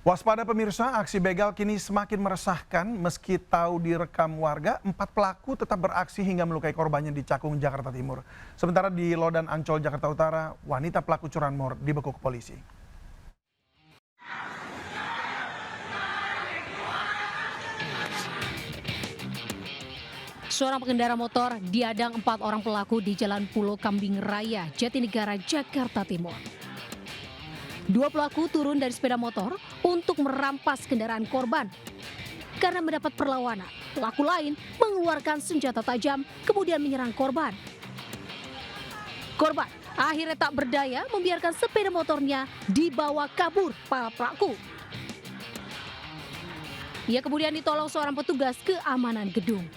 Waspada pemirsa, aksi begal kini semakin meresahkan. Meski tahu direkam warga, 4 pelaku tetap beraksi hingga melukai korbannya di Cakung, Jakarta Timur. Sementara di Lodan Ancol, Jakarta Utara, wanita pelaku curanmor dibekuk polisi. Seorang pengendara motor diadang 4 orang pelaku di Jalan Pulau Kambing Raya, Jatinegara, Jakarta Timur. 2 pelaku turun dari sepeda motor untuk merampas kendaraan korban. Karena mendapat perlawanan, pelaku lain mengeluarkan senjata tajam kemudian menyerang korban. Korban akhirnya tak berdaya membiarkan sepeda motornya dibawa kabur para pelaku. Ia kemudian ditolong seorang petugas keamanan gedung.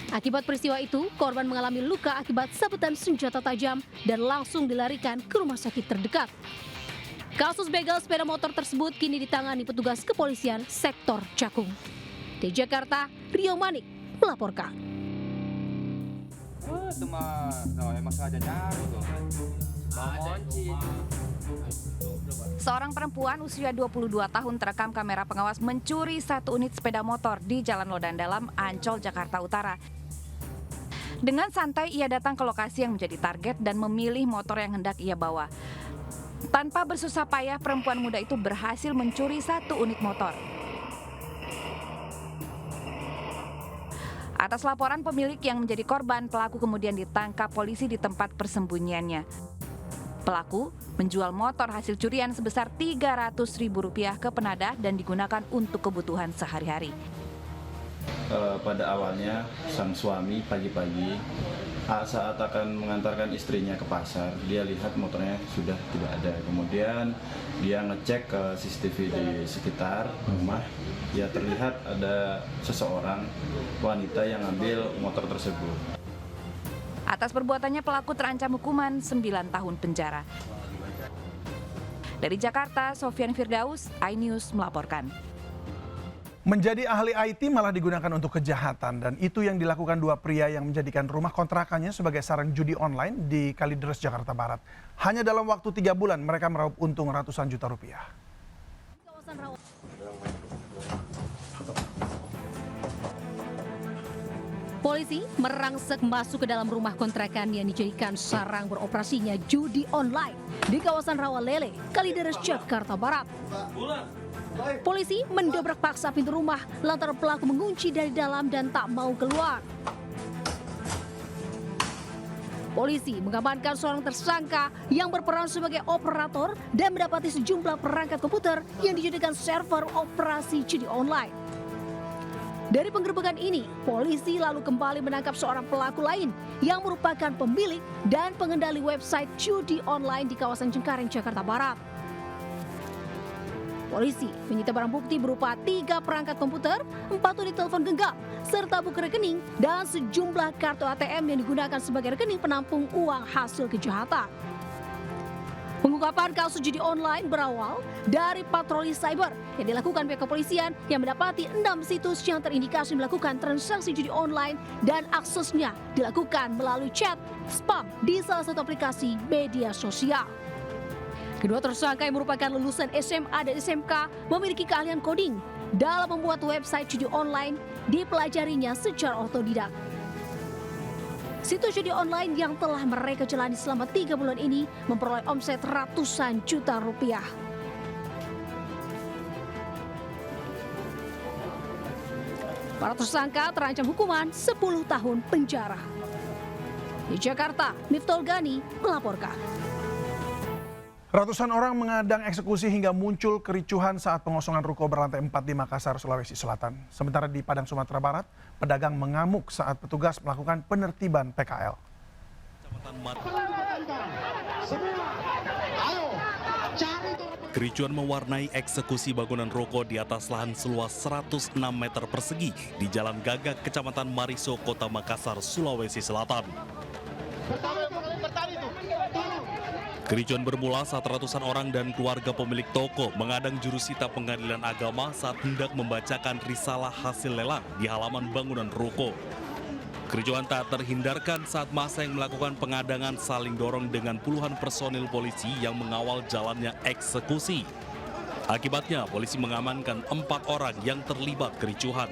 Akibat peristiwa itu, korban mengalami luka akibat sabetan senjata tajam dan langsung dilarikan ke rumah sakit terdekat. Kasus begal sepeda motor tersebut kini ditangani petugas kepolisian sektor Cakung. Di Jakarta, Rio Manik melaporkan. Itu mah, emang sengaja nyari tuh. Seorang perempuan usia 22 tahun terekam kamera pengawas mencuri 1 unit sepeda motor di Jalan Lodan Dalam, Ancol, Jakarta Utara. Dengan santai ia datang ke lokasi yang menjadi target dan memilih motor yang hendak ia bawa. Tanpa bersusah payah, perempuan muda itu berhasil mencuri 1 unit motor. Atas laporan pemilik yang menjadi korban, pelaku kemudian ditangkap polisi di tempat persembunyiannya. Pelaku menjual motor hasil curian sebesar Rp300.000 ke penadah dan digunakan untuk kebutuhan sehari-hari. Pada awalnya sang suami pagi-pagi saat akan mengantarkan istrinya ke pasar, dia lihat motornya sudah tidak ada. Kemudian dia ngecek ke CCTV di sekitar rumah, ya terlihat ada seseorang wanita yang ambil motor tersebut. Atas perbuatannya pelaku terancam hukuman 9 tahun penjara. Dari Jakarta, Sofyan Firdaus, iNews melaporkan. Menjadi ahli IT malah digunakan untuk kejahatan, dan itu yang dilakukan 2 pria yang menjadikan rumah kontrakannya sebagai sarang judi online di Kalideres, Jakarta Barat. Hanya dalam waktu 3 bulan mereka meraup untung ratusan juta rupiah. Polisi merangsek masuk ke dalam rumah kontrakan yang dijadikan sarang beroperasinya judi online di kawasan Rawalele, Kalideres, Jakarta Barat. Polisi mendobrak paksa pintu rumah lantaran pelaku mengunci dari dalam dan tak mau keluar. Polisi mengamankan seorang tersangka yang berperan sebagai operator dan mendapati sejumlah perangkat komputer yang dijadikan server operasi judi online. Dari penggerebekan ini, polisi lalu kembali menangkap seorang pelaku lain yang merupakan pemilik dan pengendali website judi online di kawasan Cengkareng, Jakarta Barat. Polisi menyita barang bukti berupa 3 perangkat komputer, 4 unit telepon genggam, serta buku rekening dan sejumlah kartu ATM yang digunakan sebagai rekening penampung uang hasil kejahatan. Pengungkapan kasus judi online berawal dari patroli cyber yang dilakukan pihak kepolisian yang mendapati 6 situs yang terindikasi melakukan transaksi judi online dan aksesnya dilakukan melalui chat, spam di salah satu aplikasi media sosial. Kedua tersangka yang merupakan lulusan SMA dan SMK memiliki keahlian coding dalam membuat website judi online, dipelajarinya secara otodidak. Situs judi online yang telah mereka jalani selama 3 bulan ini memperoleh omset ratusan juta rupiah. Para tersangka terancam hukuman 10 tahun penjara. Di Jakarta, Miftol Gani melaporkan. Ratusan orang mengadang eksekusi hingga muncul kericuhan saat pengosongan ruko berlantai 4 di Makassar, Sulawesi Selatan. Sementara di Padang, Sumatera Barat, pedagang mengamuk saat petugas melakukan penertiban PKL. Kericuan mewarnai eksekusi bangunan ruko di atas lahan seluas 106 meter persegi di Jalan Gagak, Kecamatan Mariso, Kota Makassar, Sulawesi Selatan. Kericuan bermula saat ratusan orang dan keluarga pemilik toko mengadang jurusita pengadilan agama saat hendak membacakan risalah hasil lelang di halaman bangunan ruko. Kericuan tak terhindarkan saat massa yang melakukan pengadangan saling dorong dengan puluhan personil polisi yang mengawal jalannya eksekusi. Akibatnya, polisi mengamankan 4 orang yang terlibat kericuhan.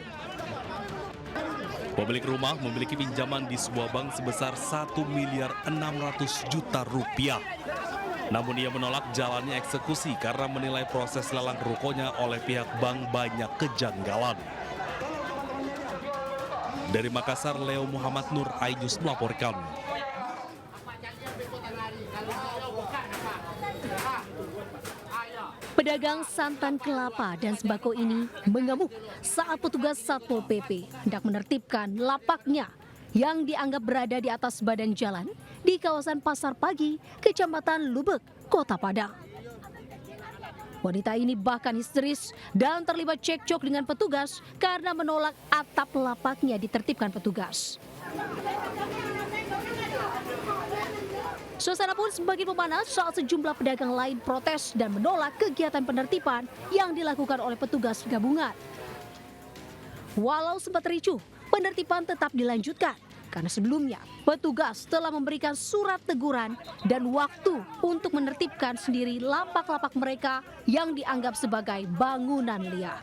Pemilik rumah memiliki pinjaman di sebuah bank sebesar 1.600.000.000 rupiah. Namun ia menolak jalannya eksekusi karena menilai proses lelang rukonya oleh pihak bank banyak kejanggalan. Dari Makassar, Leo Muhammad Nur, iNews melaporkan. Pedagang santan kelapa dan sembako ini mengamuk saat petugas Satpol PP hendak menertibkan lapaknya yang dianggap berada di atas badan jalan di kawasan Pasar Pagi, Kecamatan Lubek, Kota Padang. Wanita ini bahkan histeris dan terlibat cekcok dengan petugas karena menolak atap lapaknya ditertibkan petugas. Suasana pun semakin memanas saat sejumlah pedagang lain protes dan menolak kegiatan penertiban yang dilakukan oleh petugas gabungan. Walau sempat ricuh, penertiban tetap dilanjutkan karena sebelumnya petugas telah memberikan surat teguran dan waktu untuk menertibkan sendiri lapak-lapak mereka yang dianggap sebagai bangunan liar.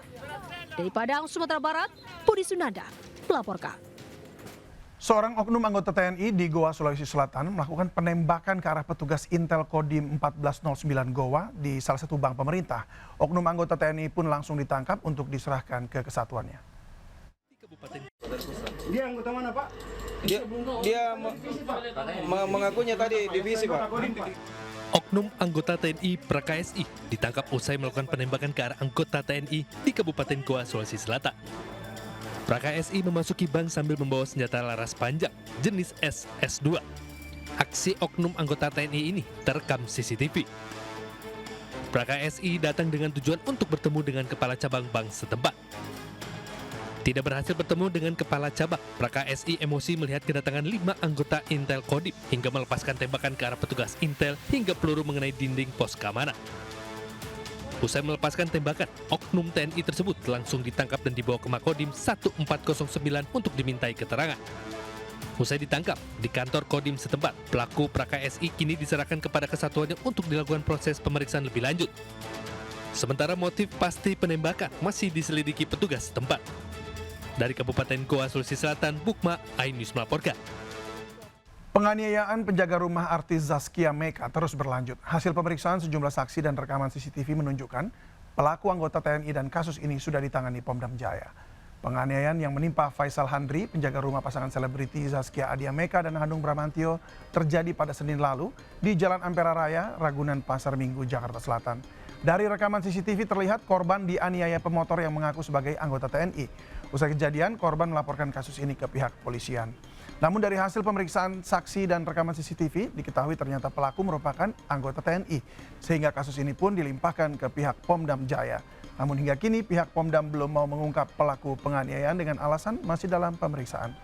Dari Padang, Sumatera Barat, Budi Sunanda melaporkan. Seorang oknum anggota TNI di Goa, Sulawesi Selatan melakukan penembakan ke arah petugas Intel Kodim 1409 Goa di salah satu bank pemerintah. Oknum anggota TNI pun langsung ditangkap untuk diserahkan ke kesatuannya. Dia anggota mana, Pak? Dia mengakunya tadi divisi, Pak. Oknum anggota TNI PraKSI ditangkap usai melakukan penembakan ke arah anggota TNI di Kabupaten Goa, Sulawesi Selatan. PraKSI memasuki bank sambil membawa senjata laras panjang jenis SS2. Aksi oknum anggota TNI ini terekam CCTV. PraKSI datang dengan tujuan untuk bertemu dengan kepala cabang bank setempat. Tidak berhasil bertemu dengan kepala cabang, PraKSI emosi melihat kedatangan 5 anggota Intel Kodim hingga melepaskan tembakan ke arah petugas Intel hingga peluru mengenai dinding pos keamanan. Usai melepaskan tembakan, oknum TNI tersebut langsung ditangkap dan dibawa ke Makodim 1409 untuk dimintai keterangan. Usai ditangkap di kantor Kodim setempat, pelaku PraKSI kini diserahkan kepada kesatuannya untuk dilakukan proses pemeriksaan lebih lanjut. Sementara motif pasti penembakan masih diselidiki petugas setempat. Dari Kabupaten Goa, Sulawesi Selatan, Bukma, iNews melaporkan. Penganiayaan penjaga rumah artis Zaskia Meka terus berlanjut. Hasil pemeriksaan sejumlah saksi dan rekaman CCTV menunjukkan pelaku anggota TNI dan kasus ini sudah ditangani Pomdam Jaya. Penganiayaan yang menimpa Faisal Handri, penjaga rumah pasangan selebriti Zaskia Adia Meka dan Hanung Bramantio, terjadi pada Senin lalu di Jalan Ampera Raya, Ragunan, Pasar Minggu, Jakarta Selatan. Dari rekaman CCTV terlihat korban dianiaya pemotor yang mengaku sebagai anggota TNI. Usai kejadian, korban melaporkan kasus ini ke pihak kepolisian. Namun dari hasil pemeriksaan saksi dan rekaman CCTV, diketahui ternyata pelaku merupakan anggota TNI. Sehingga kasus ini pun dilimpahkan ke pihak Pomdam Jaya. Namun hingga kini pihak Pomdam belum mau mengungkap pelaku penganiayaan dengan alasan masih dalam pemeriksaan.